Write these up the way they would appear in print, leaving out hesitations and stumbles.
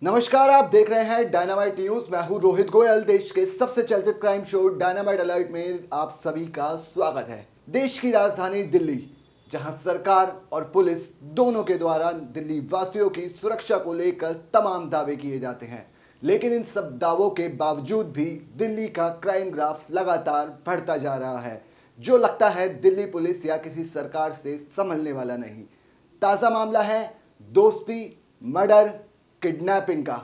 नमस्कार, आप देख रहे हैं डायनामाइट न्यूज। मैं हूं रोहित गोयल। देश के सबसे चर्चित क्राइम शो डायनामाइट अलर्ट में आप सभी का स्वागत है। देश की राजधानी दिल्ली, जहां सरकार और पुलिस दोनों के द्वारा दिल्ली वासियों की सुरक्षा को लेकर तमाम दावे किए जाते हैं, लेकिन इन सब दावों के बावजूद भी दिल्ली का क्राइम ग्राफ लगातार बढ़ता जा रहा है, जो लगता है दिल्ली पुलिस या किसी सरकार से संभलने वाला नहीं। ताज़ा मामला है दोस्ती, मर्डर, किडनैपिंग का,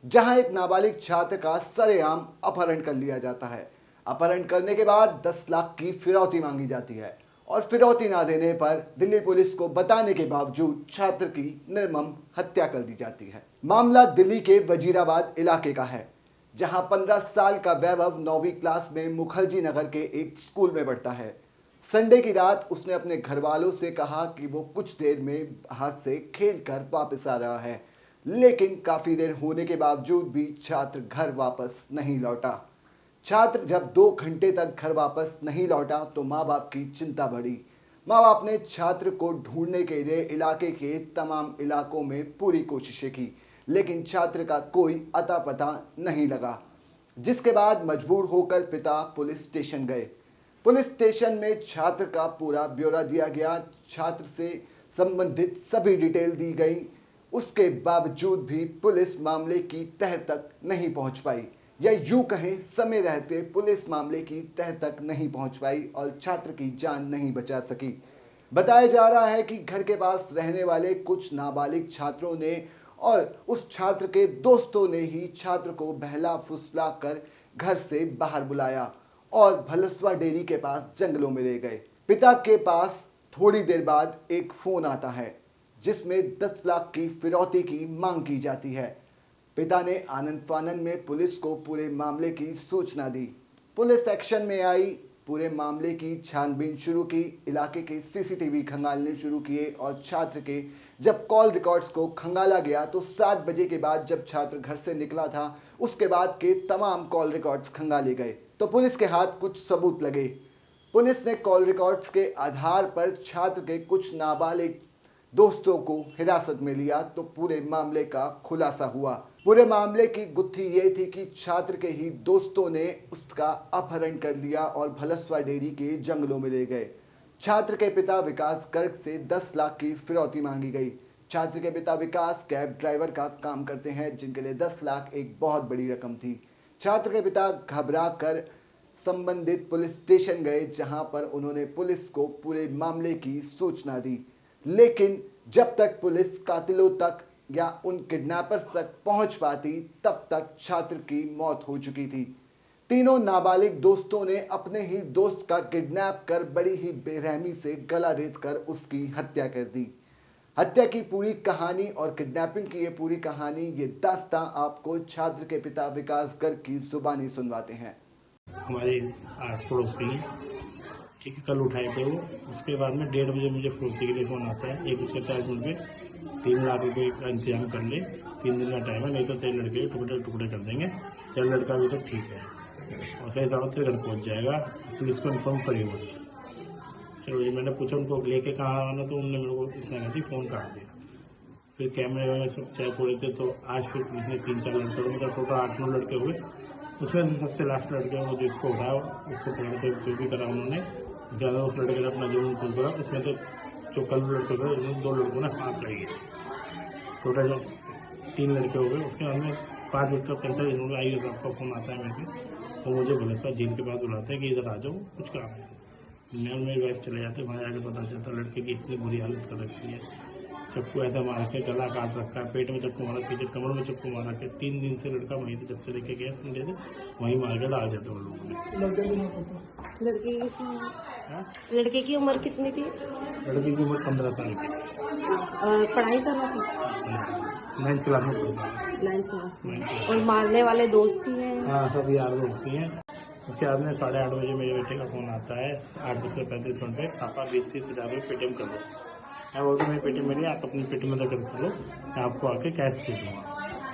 जहां एक नाबालिग छात्र का सरेआम अपहरण कर लिया जाता है। अपहरण करने के बाद 10 लाख की फिरौती मांगी जाती है और फिरौती ना देने पर दिल्ली पुलिस को बताने के बावजूद छात्र की निर्मम हत्या कर दी जाती है। मामला दिल्ली के वजीराबाद इलाके का है, जहां 15 साल का वैभव 9वीं क्लास में मुखर्जी नगर के एक स्कूल में पढ़ता है। संडे की रात उसने अपने घर वालों से कहा कि वो कुछ देर में बाहर से खेल कर वापस आ रहा है, लेकिन काफी देर होने के बावजूद भी छात्र घर वापस नहीं लौटा। छात्र जब 2 घंटे तक घर वापस नहीं लौटा तो माँ बाप की चिंता बढ़ी। माँ बाप ने छात्र को ढूंढने के लिए इलाके के तमाम इलाकों में पूरी कोशिशें की, लेकिन छात्र का कोई अता पता नहीं लगा, जिसके बाद मजबूर होकर पिता पुलिस स्टेशन गए। पुलिस स्टेशन में छात्र का पूरा ब्यौरा दिया गया, छात्र से संबंधित सभी डिटेल दी गई। उसके बावजूद भी पुलिस मामले की तह तक नहीं पहुंच पाई, या यूं कहें समय रहते पुलिस मामले की तह तक नहीं पहुंच पाई और छात्र की जान नहीं बचा सकी। बताया जा रहा है कि घर के पास रहने वाले कुछ नाबालिग छात्रों ने और उस छात्र के दोस्तों ने ही छात्र को बहला फुसला कर घर से बाहर बुलाया और भलसवा डेयरी के पास जंगलों में ले गए। पिता के पास थोड़ी देर बाद एक फोन आता है, जिसमें 10 लाख की फिरौती की मांग की जाती है। पिता ने आनंद फानन में पुलिस को पूरे मामले की सूचना दी। पुलिस एक्शन में आई, पूरे मामले की छानबीन शुरू की, इलाके के सीसीटीवी खंगालने शुरू किए और छात्र के जब कॉल रिकॉर्ड्स को खंगाला गया तो 7 बजे के बाद जब छात्र घर से निकला था उसके बाद के तमाम कॉल रिकॉर्ड्स खंगाले गए तो पुलिस के हाथ कुछ सबूत लगे। पुलिस ने कॉल रिकॉर्ड्स के आधार पर छात्र के कुछ नाबालिग दोस्तों को हिरासत में लिया तो पूरे मामले का खुलासा हुआ। पूरे मामले की गुत्थी ये थी कि छात्र के ही दोस्तों ने उसका अपहरण कर लिया और भलसवा डेयरी के जंगलों में ले गए। छात्र के पिता विकास गर्ग से 10 लाख की फिरौती मांगी गई। छात्र के पिता विकास कैब ड्राइवर का काम करते हैं, जिनके लिए 10 लाख एक बहुत बड़ी रकम थी। छात्र के पिता घबरा कर संबंधित पुलिस स्टेशन गए, जहां पर उन्होंने पुलिस को पूरे मामले की सूचना दी, लेकिन जब तक पुलिस कातिलों तक या उन किडनैपर्स तक पहुंच पाती तब तक छात्र की मौत हो चुकी थी। तीनों नाबालिग दोस्तों ने अपने ही दोस्त का किडनैप कर बड़ी ही बेरहमी से गला रेत कर उसकी हत्या कर दी। हत्या की पूरी कहानी और किडनैपिंग की ये पूरी कहानी, ये दास्तां आपको छात्र के पिता विकास गर्ग की जुबानी सुनवाते हैं। हमारे आस पड़ोस के ही, ठीक है, कल उठाए थे वो। उसके बाद में 1:30 बजे मुझे फिरौती के लिए फ़ोन आता है। 1:40 पे 3 लाख रुपए का इंतजाम कर ले, 3 दिन का टाइम है, नहीं तो तेरे लड़के टुकड़े टुकड़े कर देंगे। तेरा लड़का अभी तक ठीक है और सही सलामत तेरे घर पहुँच जाएगा, पुलिस को इन्फॉर्म करिए मत। चलो जी, मैंने पूछा उनको लेके कहाँ आना, तो उन्होंने मेरे को इतना कहती फ़ोन काट दिया। फिर कैमरे वगैरह सब चेक हो रहे थे, तो आज फिर पुलिस ने 3-4 लड़के, मतलब टोटल 8-9 लड़के हुए। उसमें से सबसे लास्ट लड़के वो जिसको उठाया उसको पकड़ के जो भी करा उन्होंने, ज़्यादा उस लड़के ने अपना जुर्म कबूल करा। उसमें से जो कल लड़के थे उन 2 लड़कों ने हाथ लगाई। टोटल जब 3 लड़के हो गए। उसके बाद में 5:45 मिनट आई, आपका फ़ोन आता है मेरे पे, वो मुझे भलसवा झील के पास बुलाते हैं कि इधर आ जाओ, कुछ काम है। मैं और मेरी वाइफ चले जाते, वहाँ जाकर पता चलता लड़के की इतनी बुरी हालत कर रखी है, चक्कू ऐसा मार के गला काट रखा है, पेट में चक्कू मारा, पीछे कमर में चक्कू मारा के। 3 दिन से लड़का वहीं पे, जब से लेके गए संडे से, वहीं मार के डाल देते उन लोगों ने। लड़के की उम्र कितनी थी? लड़की की उम्र 15 साल की। पढ़ाई कर रहा था? 9th क्लास में पढ़ता है। 9th क्लास में। और मारने वाले दोस्त ही हैं? हाँ, सब यार दोस्त ही हैं। उसके बाद में 8:30 बजे मेरे बेटे का फ़ोन आता है, 8:35 पे, पापा 20-30 पेटीएम कर दो। मैं बोलता मेरी पेटीएम मेरी, आप अपनी पेटीएम में कर लो, मैं आपको आके कैश दे दूँगा।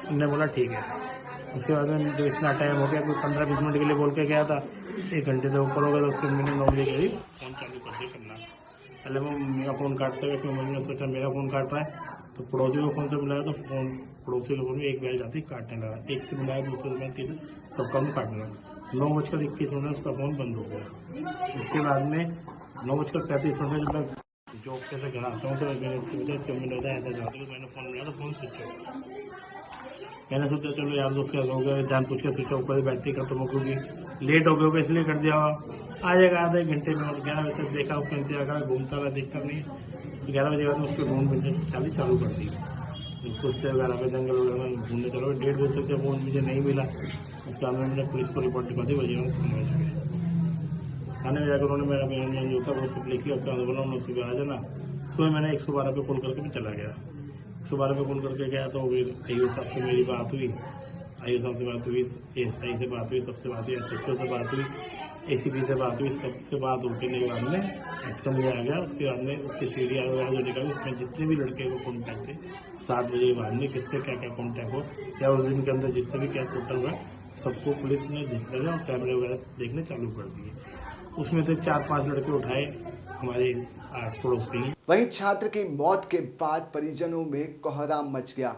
उन्होंने बोला ठीक है। उसके बाद में जो इतना टाइम हो गया, कोई 15-20 मिनट के लिए बोल के गया था, 1 घंटे से ऊपर हो गया। तो उसके मैंने 9 बजे करीब फ़ोन चालू कर दिया करना। पहले वो मेरा फ़ोन काटते हुए, फिर मैंने सोचा मेरा फ़ोन काट रहा है, तो पड़ोसी को फ़ोन से बुलाया तो फ़ोन पड़ोसी लोगों ने एक बैल जाती काटने लगा, एक से मिलाया, दूसरे से मिलाया, तीसरे सबका मुँह काटने लगा। 9:21 उसका फ़ोन बंद हो गया। उसके बाद में 9:35 जब मैं जॉब पे से घर आता हूँ तो मैंने इसकी वजह से मैंने बताया ऐसा चाहता हूँ, मैंने फ़ोन लिया तो फ़ोन स्विच ऑफ। मैंने सोचा चलो यार दोस्त का हो गया, जान पूछ के स्विच ऑफ कर, बैटरी खत्म हो गई, लेट हो गया इसलिए कर दिया होगा। आ जाएगा आधे घंटे में। और 11 बजे तक देखा, उसका इंतजार करा, घूमता रहा, देखता नहीं। 11 बजे बाद में उसके फ़ोन मिलने चालू कर दी। कुश्ते वगैरह पे जंगल वगैरह में घूमने चलो, 1:30 बजे तक जब फ़ोन मुझे नहीं मिला, उसके बाद मैंने पुलिस को रिपोर्ट लिखवा दी। वजह थाने में जाकर उन्होंने मेरा बयान जो था वो सब लिख लिया। उसके बाद बोला उन्होंने सुबह आ जाना। सुबह मैंने 112 पे कॉल करके मैं चला गया। 112 पे कॉल करके गया तो फिर आईओ साहब से मेरी बात हुई, आईओ साहब से बात हुई, एएसआई से बात हुई, सबसे बात हुई, एसएचओ से बात हुई, एसीपी से बात हुई। सबसे बात होकर के बाद में एक्शन लिया गया। उसके बाद में उसके सीडीआर वगैरह जो निकाली, उसमें जितने भी लड़के को कॉन्टैक्ट थे 7 बजे के बाद में किससे क्या क्या कॉन्टैक्ट हो या उस दिन के अंदर जिससे भी क्या टोटल हुआ, सबको पुलिस ने देख लिया और कैमरे वगैरह देखने चालू कर दिए। उसमें से 4-5 लड़के उठाए हमारे आस पड़ोस के ही। वहीं छात्र की मौत के बाद परिजनों में कोहराम मच गया।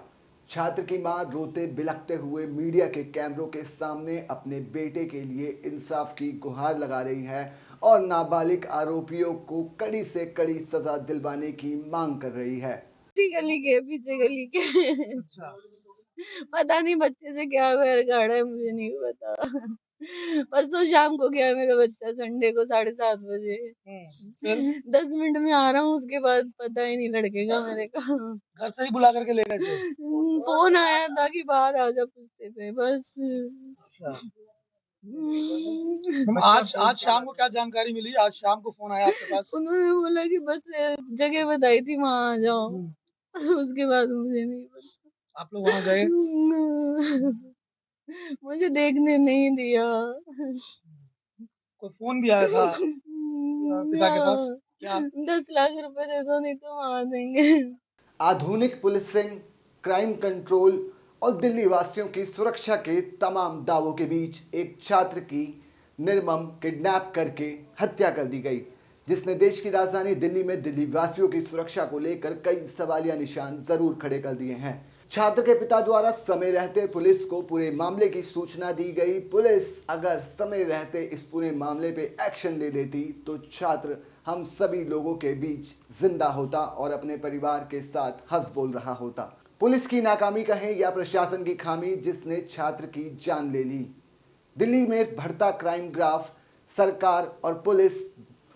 छात्र की मां रोते बिलखते हुए मीडिया के कैमरों के सामने अपने बेटे के लिए इंसाफ की गुहार लगा रही है और नाबालिग आरोपियों को कड़ी से कड़ी सजा दिलवाने की मांग कर रही है। पीछे गली के पता नहीं बच्चे से क्या वैर गाड़ा है, मुझे नहीं पता। परसों शाम को गया मेरा बच्चा, संडे को 7:30 बजे। 10 मिनट में आ रहा हूँ, उसके बाद पता ही नहीं लड़के का मेरे का। घर से ही बुला करके ले गए थे? फोन आया था कि बाहर आ जा, पूछते थे बस। आज शाम को क्या जानकारी मिली? आज शाम को फोन आया आपके पास? उन्होंने बोला कि बस जगह बताई थी, वहाँ आ जाओ। उसके बाद मुझे नहीं पता। आप लोग वहाँ गए? मुझे देखने नहीं दिया। कोई फोन भी आया था पिता के पास? क्या 10 लाख रुपए दे दो, नहीं तो मार देंगे। आधुनिक पुलिसिंग, क्राइम कंट्रोल और दिल्ली वासियों की सुरक्षा के तमाम दावों के बीच एक छात्र की निर्मम किडनैप करके हत्या कर दी गई, जिसने देश की राजधानी दिल्ली में दिल्ली वासियों की सुरक्षा को लेकर कई सवालिया निशान जरूर खड़े कर दिए हैं। छात्र के पिता द्वारा समय रहते पुलिस को पूरे मामले की सूचना दी गई। पुलिस अगर समय रहते इस पूरे मामले पे एक्शन ले लेती तो छात्र हम सभी लोगों के बीच जिंदा होता और अपने परिवार के साथ हंस बोल रहा होता। पुलिस की नाकामी कहें या प्रशासन की खामी जिसने छात्र की जान ले ली। दिल्ली में बढ़ता क्राइम ग्राफ सरकार और पुलिस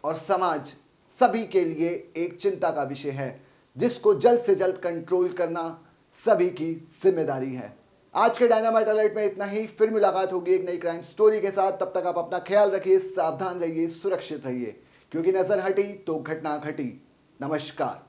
और समाज सभी के लिए एक चिंता का विषय है, जिसको जल्द से जल्द कंट्रोल करना सभी की जिम्मेदारी है। आज के डायनामाइट अलर्ट में इतना ही। फिर मुलाकात होगी एक नई क्राइम स्टोरी के साथ। तब तक आप अपना ख्याल रखिए, सावधान रहिए, सुरक्षित रहिए, क्योंकि नजर हटी तो घटना घटी। नमस्कार।